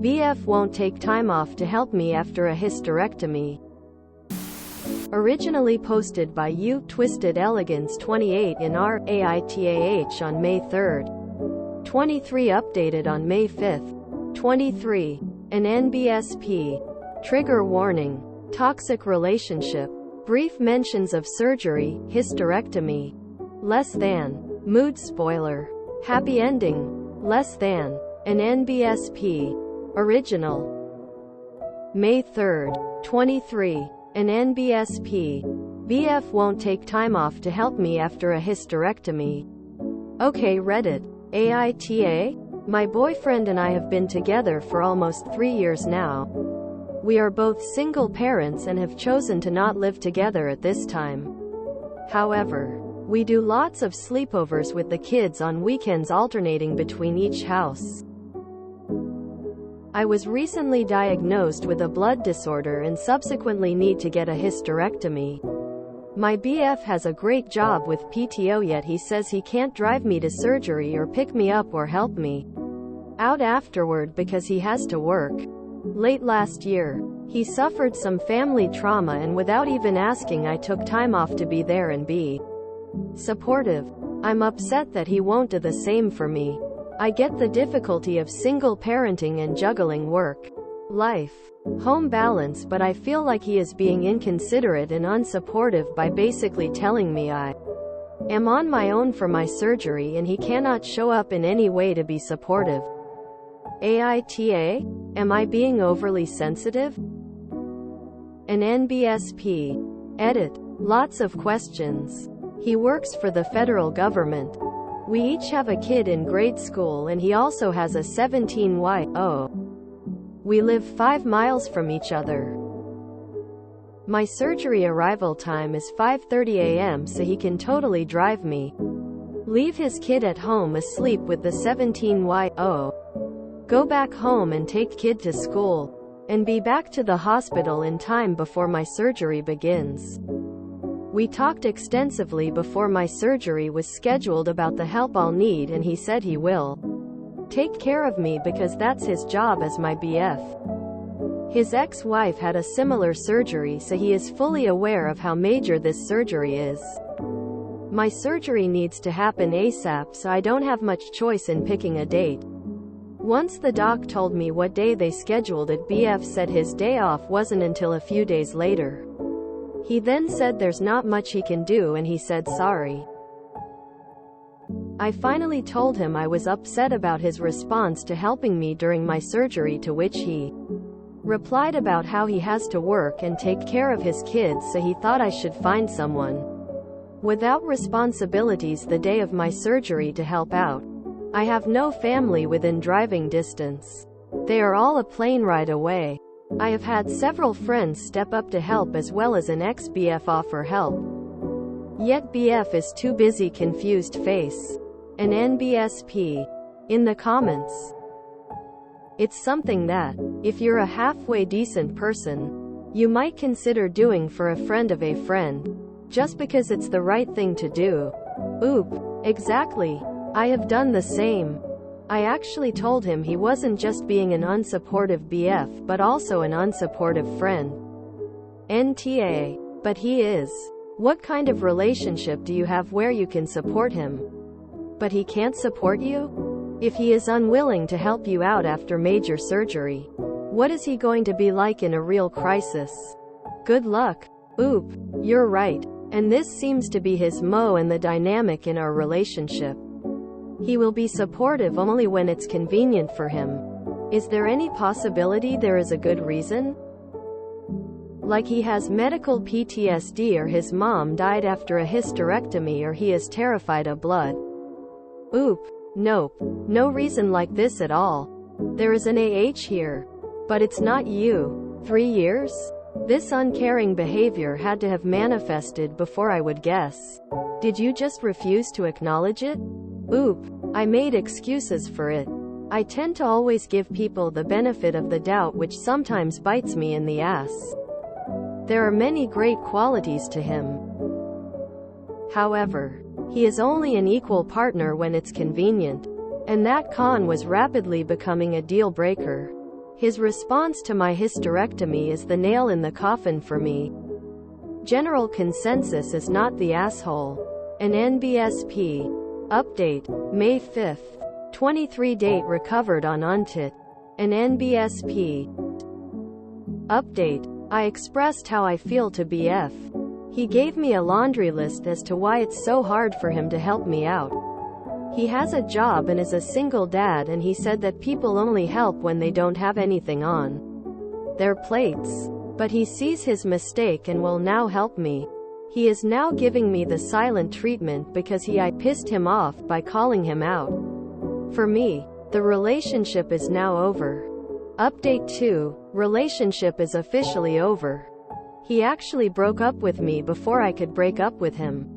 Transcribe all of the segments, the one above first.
BF won't take time off to help me after a hysterectomy. Originally posted by Twisted Elegance 28 in RAITAH on May 3, 23, updated on May 5, 23. An NBSP. Trigger warning. Toxic relationship. Brief mentions of surgery, hysterectomy. Less than. Mood spoiler. Happy ending. Less than. An NBSP. Original. May 3, 23. An NBSP. BF won't take time off to help me after a hysterectomy. Okay, Reddit. AITA? My boyfriend and I have been together for almost 3 years now. We are both single parents and have chosen to not live together at this time. However, we do lots of sleepovers with the kids on weekends, alternating between each house. I was recently diagnosed with a blood disorder and subsequently need to get a hysterectomy. My BF has a great job with PTO, yet he says he can't drive me to surgery or pick me up or help me out afterward because he has to work. Late last year, he suffered some family trauma, and without even asking, I took time off to be there and be supportive. I'm upset that he won't do the same for me. I get the difficulty of single parenting and juggling work, life, home balance, but I feel like he is being inconsiderate and unsupportive by basically telling me I am on my own for my surgery and he cannot show up in any way to be supportive. AITA? Am I being overly sensitive? An NBSP. Edit. Lots of questions. He works for the federal government. We each have a kid in grade school and he also has a 17-year-old. We live 5 miles from each other. My surgery arrival time is 5:30 a.m. so he can totally drive me. Leave his kid at home asleep with the 17-year-old. Go back home and take kid to school. And be back to the hospital in time before my surgery begins. We talked extensively before my surgery was scheduled about the help I'll need, and he said he will take care of me because that's his job as my BF. His ex-wife had a similar surgery, so he is fully aware of how major this surgery is. My surgery needs to happen ASAP, so I don't have much choice in picking a date. Once the doc told me what day they scheduled it, BF said his day off wasn't until a few days later. He then said there's not much he can do and he said sorry. I finally told him I was upset about his response to helping me during my surgery, to which he replied about how he has to work and take care of his kids, so he thought I should find someone without responsibilities the day of my surgery to help out. I have no family within driving distance. They are all a plane ride away. I have had several friends step up to help as well as an ex-BF offer help. Yet BF is too busy. Confused face. An NBSP. In the comments. It's something that, if you're a halfway decent person, you might consider doing for a friend of a friend, just because it's the right thing to do. Oop. Exactly. I have done the same. I actually told him he wasn't just being an unsupportive BF but also an unsupportive friend. NTA. But he is. What kind of relationship do you have where you can support him, but he can't support you? If he is unwilling to help you out after major surgery, what is he going to be like in a real crisis? Good luck. Oop. You're right. And this seems to be his MO and the dynamic in our relationship. He will be supportive only when it's convenient for him. Is there any possibility there is a good reason? Like he has medical PTSD, or his mom died after a hysterectomy, or he is terrified of blood. Oop. Nope. No reason like this at all. There is an here. But it's not you. 3 years? This uncaring behavior had to have manifested before, I would guess. Did you just refuse to acknowledge it? Oop. I made excuses for it. I tend to always give people the benefit of the doubt, which sometimes bites me in the ass. There are many great qualities to him. However, he is only an equal partner when it's convenient. And that con was rapidly becoming a deal breaker. His response to my hysterectomy is the nail in the coffin for me. General consensus is not the asshole. An NBSP update, May 5, 23 date recovered on Untit. An NBSP update. I expressed how I feel to BF. He gave me a laundry list as to why it's so hard for him to help me out. He has a job and is a single dad, and he said that people only help when they don't have anything on their plates. But he sees his mistake and will now help me. He is now giving me the silent treatment because I pissed him off by calling him out. For me, the relationship is now over. Update 2, relationship is officially over. He actually broke up with me before I could break up with him.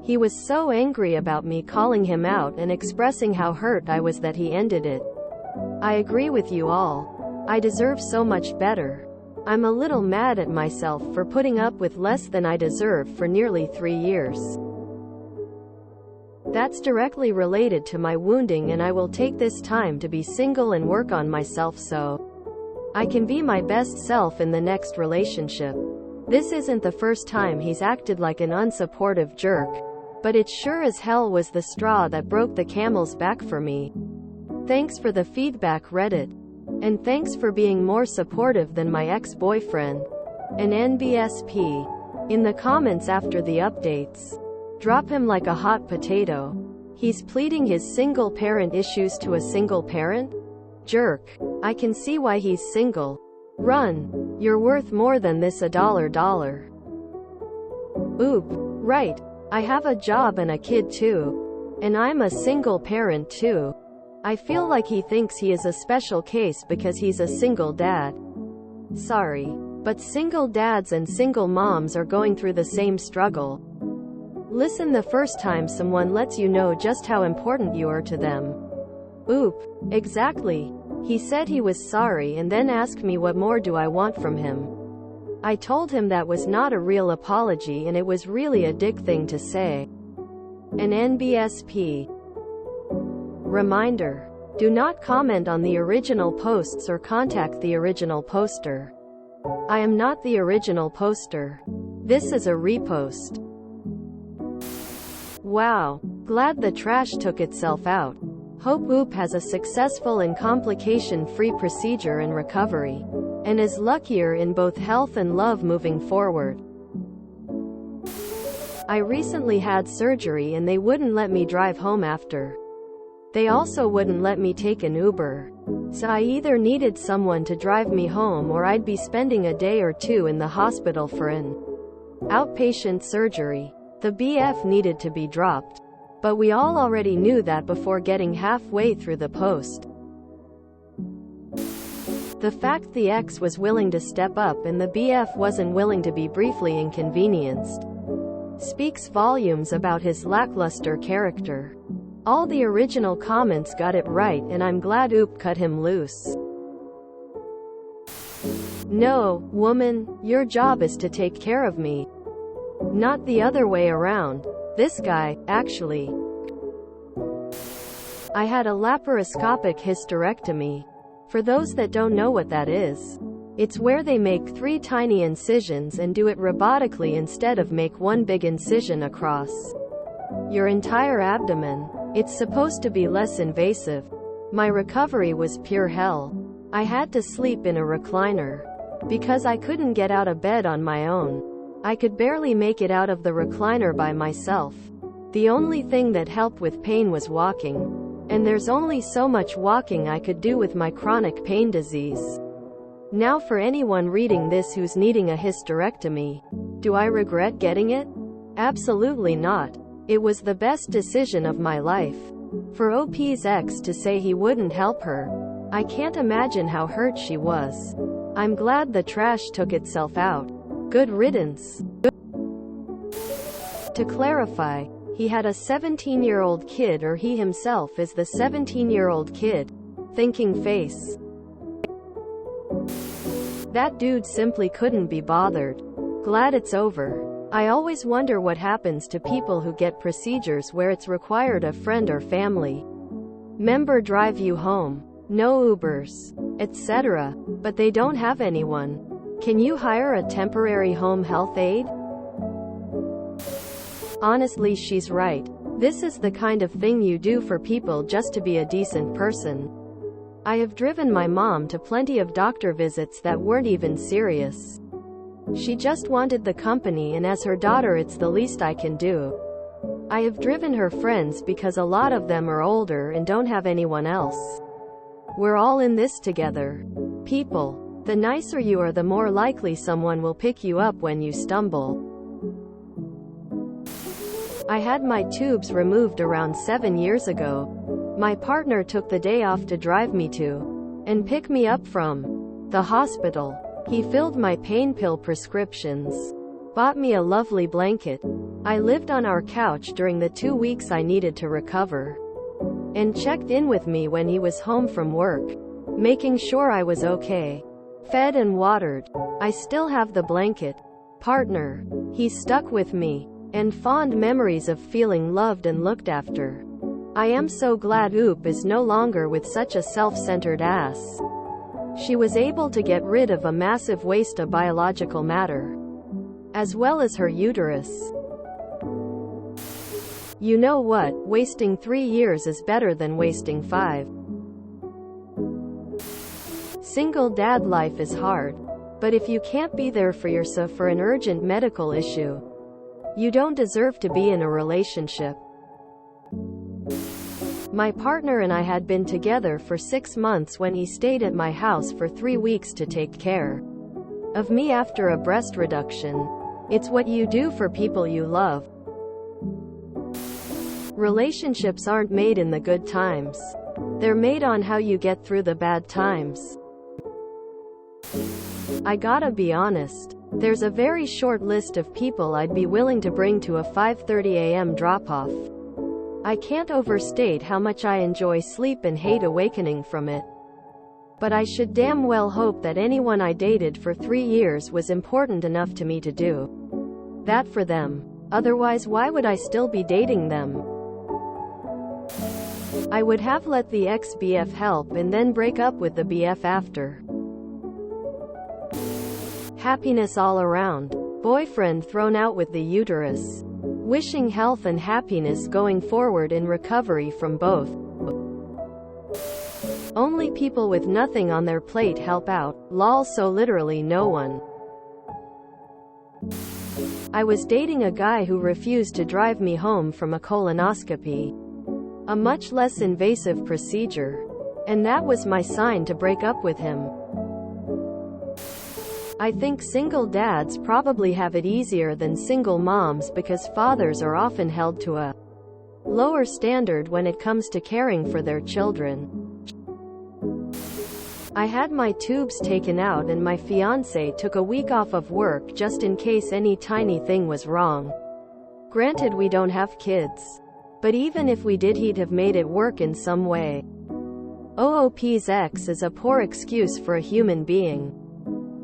He was so angry about me calling him out and expressing how hurt I was that he ended it. I agree with you all. I deserve so much better. I'm a little mad at myself for putting up with less than I deserve for nearly 3 years. That's directly related to my wounding, and I will take this time to be single and work on myself so I can be my best self in the next relationship. This isn't the first time he's acted like an unsupportive jerk, but it sure as hell was the straw that broke the camel's back for me. Thanks for the feedback, Reddit. And thanks for being more supportive than my ex-boyfriend. An NBSP. In the comments after the updates. Drop him like a hot potato. He's pleading his single parent issues to a single parent? Jerk. I can see why he's single. Run. You're worth more than this $1. Oop. Right. I have a job and a kid too. And I'm a single parent too. I feel like he thinks he is a special case because he's a single dad. Sorry. But single dads and single moms are going through the same struggle. Listen the first time someone lets you know just how important you are to them. Oop. Exactly. He said he was sorry and then asked me what more do I want from him. I told him that was not a real apology and it was really a dick thing to say. An NBSP. Reminder. Do not comment on the original posts or contact the original poster. I am not the original poster. This is a repost. Wow. Glad the trash took itself out. Hope Oop has a successful and complication-free procedure and recovery, and is luckier in both health and love moving forward. I recently had surgery and they wouldn't let me drive home after. They also wouldn't let me take an Uber. So I either needed someone to drive me home or I'd be spending a day or two in the hospital for an outpatient surgery. The BF needed to be dropped. But we all already knew that before getting halfway through the post. The fact the ex was willing to step up and the BF wasn't willing to be briefly inconvenienced speaks volumes about his lackluster character. All the original comments got it right and I'm glad Oop cut him loose. No, woman, your job is to take care of me. Not the other way around. This guy, actually. I had a laparoscopic hysterectomy. For those that don't know what that is, it's where they make 3 tiny incisions and do it robotically instead of make one big incision across your entire abdomen. It's supposed to be less invasive. My recovery was pure hell. I had to sleep in a recliner because I couldn't get out of bed on my own. I could barely make it out of the recliner by myself. The only thing that helped with pain was walking. And there's only so much walking I could do with my chronic pain disease. Now for anyone reading this who's needing a hysterectomy, do I regret getting it? Absolutely not. It was the best decision of my life. For OP's ex to say he wouldn't help her, I can't imagine how hurt she was. I'm glad the trash took itself out. Good riddance. To clarify, he had a 17-year-old kid, or he himself is the 17-year-old kid. Thinking face. That dude simply couldn't be bothered. Glad it's over. I always wonder what happens to people who get procedures where it's required a friend or family member drive you home. No Ubers. etc., but they don't have anyone. Can you hire a temporary home health aide? Honestly, she's right. This is the kind of thing you do for people just to be a decent person. I have driven my mom to plenty of doctor visits that weren't even serious. She just wanted the company, and as her daughter, it's the least I can do. I have driven her friends because a lot of them are older and don't have anyone else. We're all in this together. People. The nicer you are, the more likely someone will pick you up when you stumble. I had my tubes removed around 7 years ago. My partner took the day off to drive me to and pick me up from the hospital. He filled my pain pill prescriptions, bought me a lovely blanket. I lived on our couch during the 2 weeks I needed to recover, and checked in with me when he was home from work, making sure I was okay. Fed and watered. I still have the blanket. Partner. He stuck with me, and fond memories of feeling loved and looked after. I am so glad Oop is no longer with such a self-centered ass. She was able to get rid of a massive waste of biological matter, as well as her uterus. You know what? Wasting 3 years is better than wasting 5. Single dad life is hard, but if you can't be there for yourself for an urgent medical issue, you don't deserve to be in a relationship. My partner and I had been together for 6 months when he stayed at my house for 3 weeks to take care of me after a breast reduction. It's what you do for people you love. Relationships aren't made in the good times. They're made on how you get through the bad times. I gotta be honest. There's a very short list of people I'd be willing to bring to a 5:30 a.m. drop-off. I can't overstate how much I enjoy sleep and hate awakening from it. But I should damn well hope that anyone I dated for 3 years was important enough to me to do that for them. Otherwise, why would I still be dating them? I would have let the ex-BF help and then break up with the BF after. Happiness all around. Boyfriend thrown out with the uterus. Wishing health and happiness going forward in recovery from both. Only people with nothing on their plate help out. Lol, so literally no one. I was dating a guy who refused to drive me home from a colonoscopy, a much less invasive procedure, and that was my sign to break up with him. I think single dads probably have it easier than single moms because fathers are often held to a lower standard when it comes to caring for their children. I had my tubes taken out and my fiancé took a week off of work just in case any tiny thing was wrong. Granted, we don't have kids, but even if we did, he'd have made it work in some way. OOP's ex is a poor excuse for a human being.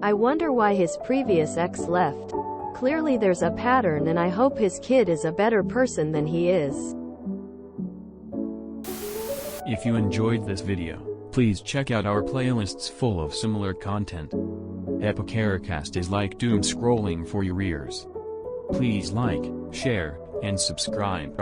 I wonder why his previous ex left. Clearly there's a pattern, and I hope his kid is a better person than he is. If you enjoyed this video, please check out our playlists full of similar content. Epicaricast is like doom scrolling for your ears. Please like, share, and subscribe.